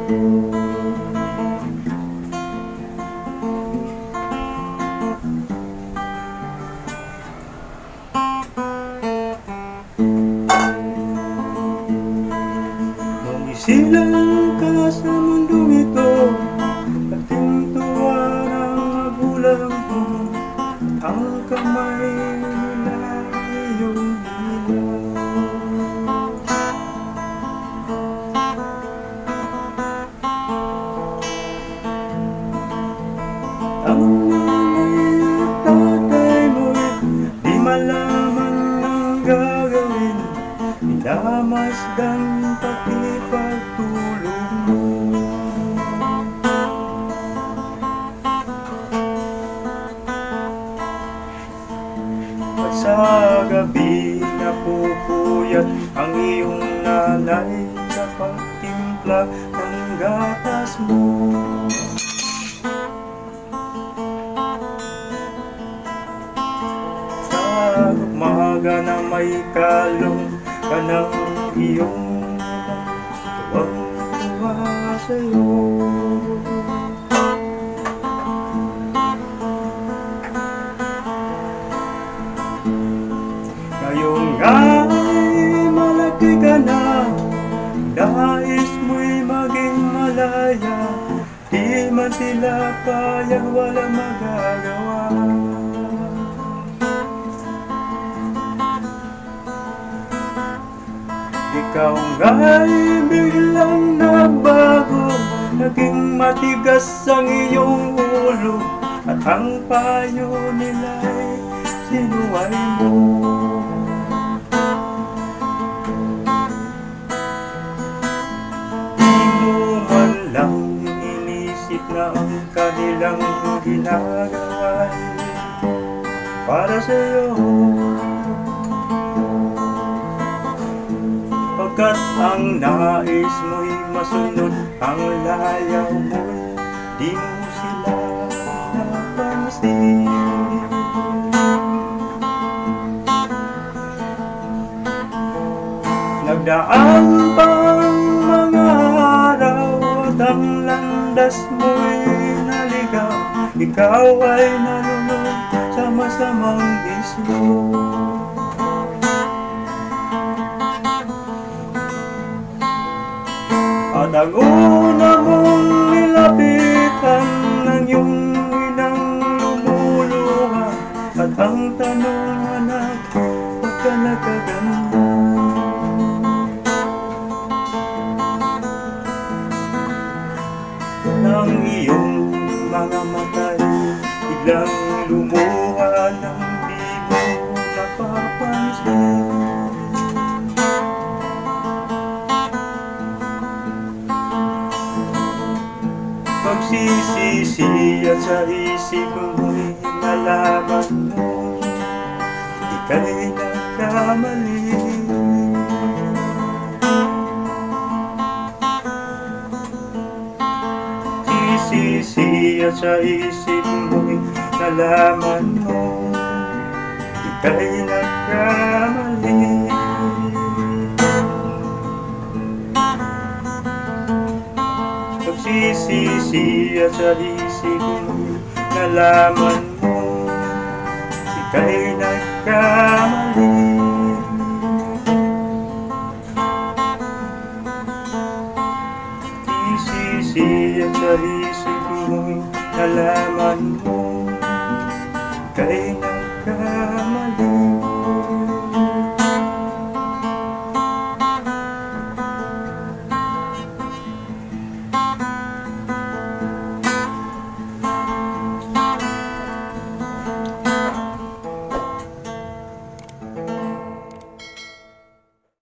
Mamisilang ka sa mundong ito, ating tuwa ng magulang mo. Ang kamay nila iyong ilaw. Ang nanay at tatay mo'y di malaman ang gagawin, minamasdan pati pagtulog mo. At sa gabi napupuyat ang iyong nanay sa pagtimpla ng gatas mo. Sa umaga na may kalong ka ng iyong tuwang-tuwa sa'yo. Ngayong ay malaki ka na, nais mo'y maging malaya, di man sila payag, walang magagawa. Ikaw nga'y biglang nagbago, naging matigas ang iyong ulo, at ang payo nila'y sinuway mo. Di mo man lang inisip na ang kanilang ginagawa'y para sa'yo. Pagkat ang nais mo'y masunod ang layaw mo'y di mo sila napansin. Nagdaan pang mga araw at ang landas mo'y naligaw, ikaw ay nalulog sa masamang bisyo. At ang una mong nilapitan ng iyong inang lumuluha, at ang tanong, anak, ba't ka nagkaganda? Ng iyong mga matay biglang lumuha ng di mo napapansin. Pagsisisi at sa isip mo'y nalaman mo ika'y nagkamali. Sisisi at sa isip mo'y nalaman mo ika'y nagkamali. Pagsisisi at sa isip mo'y nalaman mo ika'y nagkamali. Sisisi at sa isip mo'y nalaman mo ika'y nagkamali.